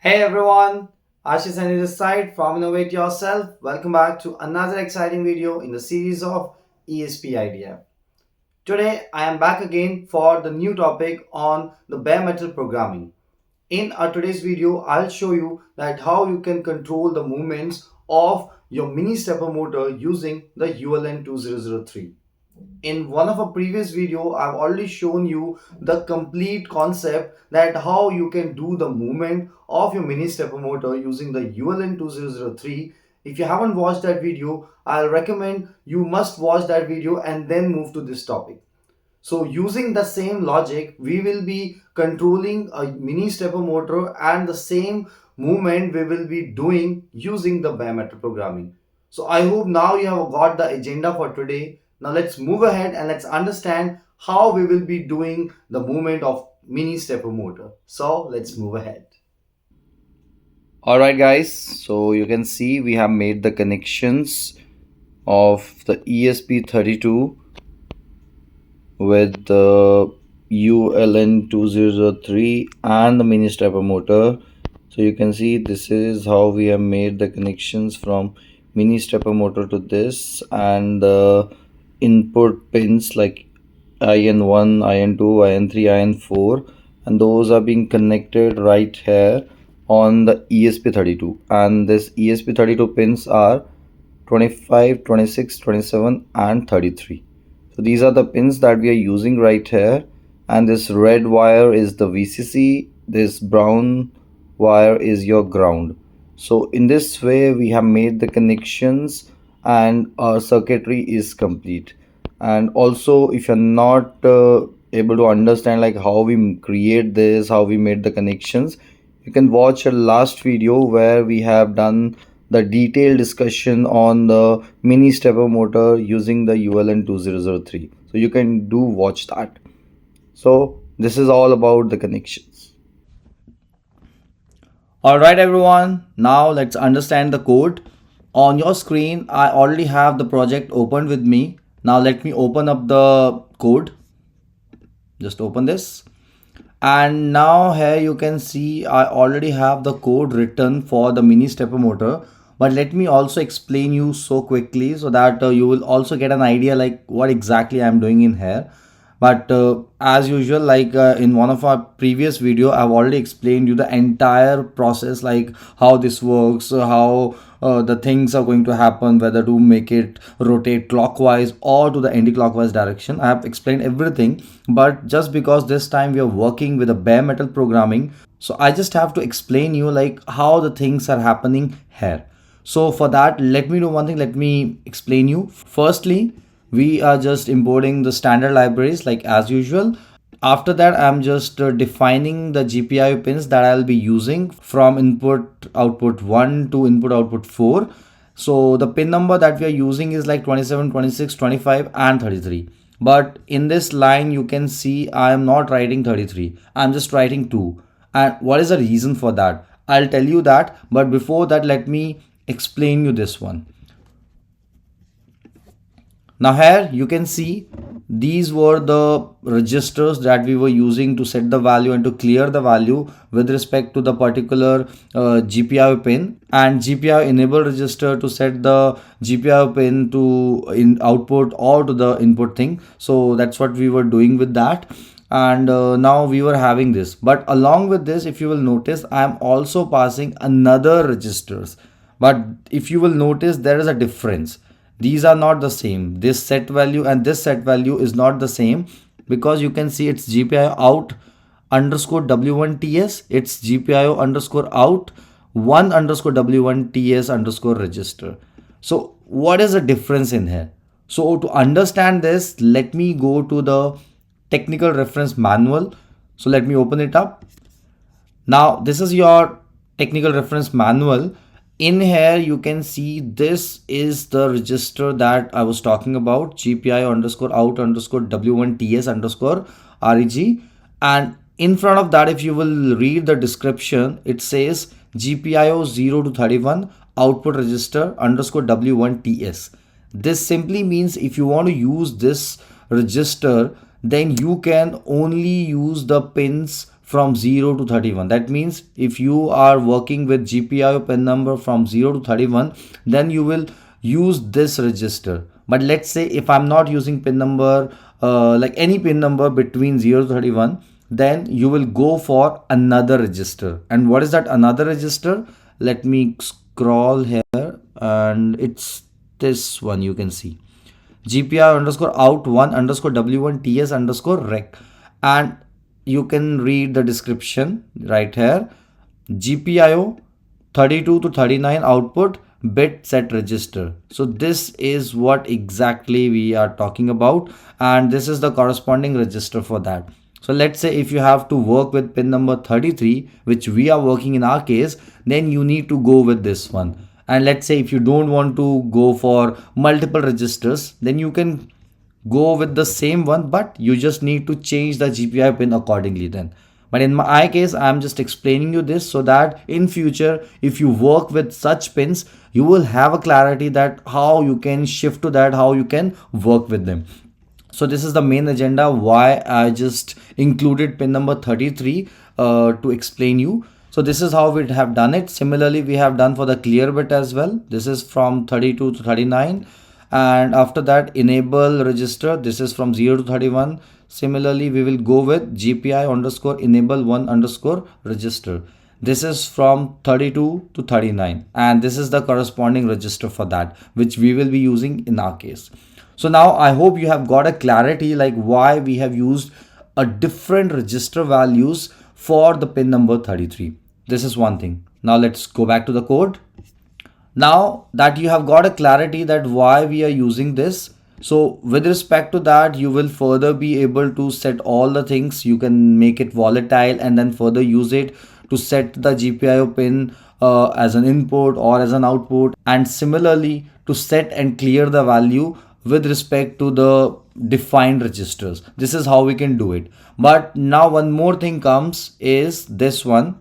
Hey everyone, Ashish and this side from Innovate Yourself. Welcome back to another exciting video in the series of ESP-IDF. Today I am back again for the new topic on the bare metal programming. In our today's video, I'll show you that how you can control the movements of your mini stepper motor using the ULN2003. In one of our previous video, I've already shown you the complete concept that how you can do the movement of your mini stepper motor using the ULN2003. If you haven't watched that video, I'll recommend you must watch that video and then move to this topic. So using the same logic, we will be controlling a mini stepper motor and the same movement we will be doing using the bare metal programming. So I hope now you have got the agenda for today. Now let's move ahead and let's understand how we will be doing the movement of mini stepper motor. So let's move ahead. Alright guys, so you can see we have made the connections of the ESP32 with the ULN2003 and the mini stepper motor. So you can see this is how we have made the connections from mini stepper motor to this, and the input pins like IN1, IN2, IN3, IN4, and those are being connected right here on the ESP32, and this ESP32 pins are 25, 26, 27 and 33. So these are the pins that we are using right here, and this red wire is the VCC, this brown wire is your ground. So in this way we have made the connections and our circuitry is complete. And also, if you're not able to understand like how we create this, how we made the connections, you can watch a last video where we have done the detailed discussion on the mini stepper motor using the ULN2003. So you can do watch that. So this is all about the connections. Alright everyone, now let's understand the code. On your screen, I already have the project opened with me. Now let me open up the code. Just open this. And now here you can see I already have the code written for the mini stepper motor. But let me also explain you so quickly so that you will also get an idea like what exactly I'm doing in here. But as usual, like in one of our previous video, I've already explained you the entire process, like how this works, how the things are going to happen, whether to make it rotate clockwise or to the anti-clockwise direction. I have explained everything, but just because this time we are working with a bare metal programming, so I just have to explain you like how the things are happening here. So for that, let me do one thing. Let me explain you. Firstly, we are just importing the standard libraries like as usual. After that, I'm just defining the GPIO pins that I'll be using from input output 1 to input output 4. So the pin number that we are using is like 27, 26, 25 and 33. But in this line, you can see I am not writing 33. I'm just writing 2. And what is the reason for that? I'll tell you that. But before that, let me explain you this one. Now here you can see these were the registers that we were using to set the value and to clear the value with respect to the particular GPIO pin, and GPIO enable register to set the GPIO pin to in output or to the input thing. So that's what we were doing with that. And now we were having this, but along with this, if you will notice, I am also passing another registers. But if you will notice, there is a difference. These are not the same. This set value and this set value is not the same, because you can see it's GPIO out underscore W1TS. It's GPIO underscore out 1 underscore W1TS underscore register. So what is the difference in here? So to understand this, let me go to the technical reference manual. So let me open it up. Now this is your technical reference manual. In here you can see this is the register that I was talking about, GPIO underscore out underscore W1TS underscore REG, and in front of that, if you will read the description, it says GPIO 0 to 31 output register underscore W1TS. This simply means if you want to use this register, then you can only use the pins from 0 to 31. That means if you are working with GPIO pin number from 0 to 31, then you will use this register. But let's say if I'm not using pin number, like any pin number between 0 to 31, then you will go for another register. And what is that another register? Let me scroll here, and it's this one. You can see GPI underscore out 1 underscore W1 TS underscore rec, and you can read the description right here. GPIO 32 to 39 output bit set register. So this is what exactly we are talking about, and this is the corresponding register for that. So let's say if you have to work with pin number 33, which we are working in our case, then you need to go with this one. And let's say if you don't want to go for multiple registers, then you can go with the same one, but you just need to change the GPI pin accordingly then. But in my case, I'm just explaining you this so that in future, if you work with such pins, you will have a clarity that how you can shift to that, how you can work with them. So this is the main agenda why I just included pin number 33 to explain you. So this is how we have done it. Similarly, we have done for the clear bit as well. This is from 32 to 39, and after that enable register, this is from 0 to 31. Similarly, we will go with GPI underscore enable 1 underscore register. This is from 32 to 39, and this is the corresponding register for that, which we will be using in our case. So now I hope you have got a clarity like why we have used a different register values for the pin number 33. This is one thing. Now let's go back to the code. Now that you have got a clarity that why we are using this, so with respect to that, you will further be able to set all the things. You can make it volatile and then further use it to set the GPIO pin as an input or as an output, and similarly to set and clear the value with respect to the defined registers. This is how we can do it. But now one more thing comes is this one,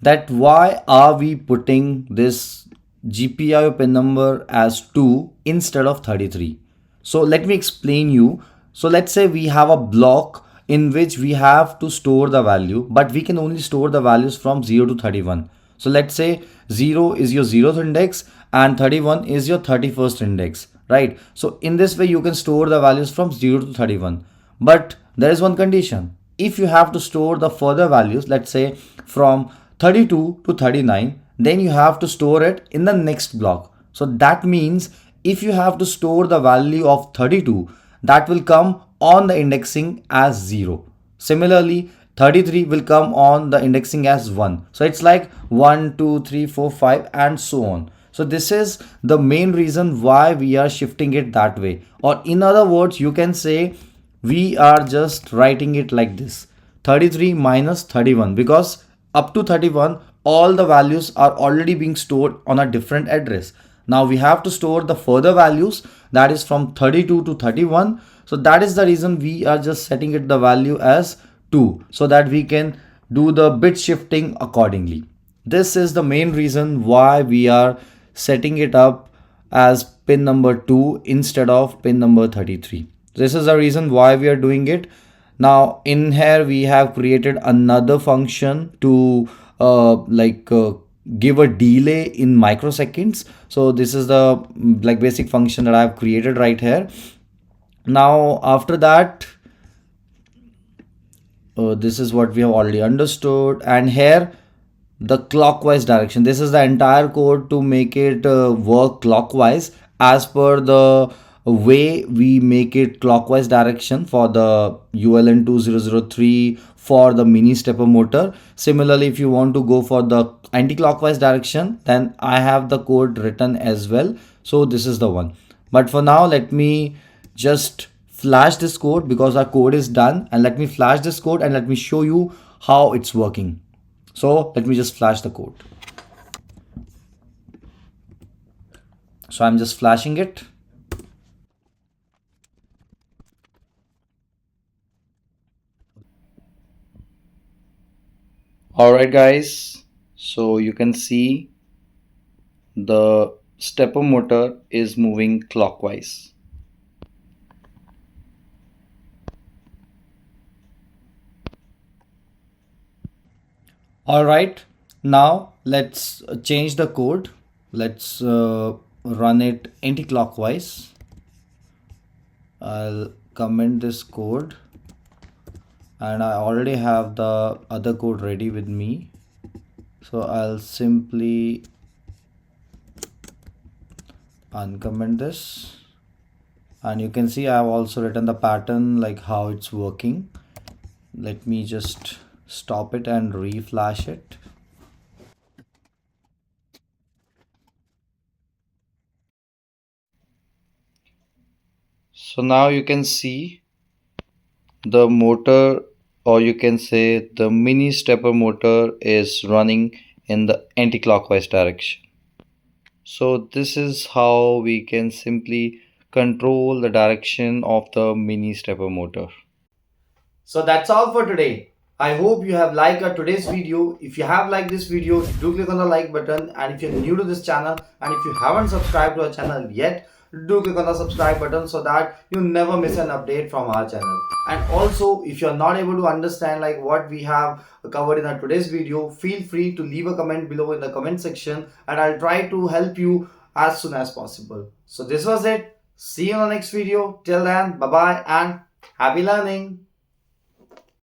that why are we putting this GPIO pin number as 2 instead of 33. So let me explain you. So let's say we have a block in which we have to store the value, but we can only store the values from 0 to 31. So let's say 0 is your 0th index and 31 is your 31st index, right? So in this way you can store the values from 0 to 31. But there is one condition. If you have to store the further values, let's say from 32 to 39, then you have to store it in the next block. So that means if you have to store the value of 32, that will come on the indexing as 0. Similarly, 33 will come on the indexing as 1. So it's like 1, 2, 3, 4, 5 and so on. So this is the main reason why we are shifting it that way. Or in other words, you can say we are just writing it like this: 33 minus 31, because up to 31 all the values are already being stored on a different address. Now we have to store the further values, that is from 32 to 31. So that is the reason we are just setting it the value as 2, so that we can do the bit shifting accordingly. This is the main reason why we are setting it up as pin number 2 instead of pin number 33. This is the reason why we are doing it. Now in here we have created another function to give a delay in microseconds. So this is the basic function that I have created right here. Now after that, this is what we have already understood, and here the clockwise direction. This is the entire code to make it work clockwise as per the way we make it clockwise direction for the ULN2003 for the mini stepper motor. Similarly, if you want to go for the anti-clockwise direction, then I have the code written as well. So this is the one. But for now, let me just flash this code because our code is done, and let me flash this code and let me show you how it's working. So let me just flash the code. So I'm just flashing it. Alright guys, so you can see the stepper motor is moving clockwise. All right, now let's change the code. Let's run it anti-clockwise. I'll comment this code, and I already have the other code ready with me. So I'll simply uncomment this, and you can see I have also written the pattern like how it's working. Let me just stop it and reflash it. So now you can see the motor, or you can say the mini stepper motor, is running in the anti-clockwise direction. So this is how we can simply control the direction of the mini stepper motor. So that's all for today. I hope you have liked our today's video. If you have liked this video, do click on the like button, and if you're new to this channel and if you haven't subscribed to our channel yet, do click on the subscribe button so that you never miss an update from our channel. And also, if you're not able to understand like what we have covered in our today's video, feel free to leave a comment below in the comment section, and I'll try to help you as soon as possible. So this was it. See you in the next video. Till then, bye bye and happy learning.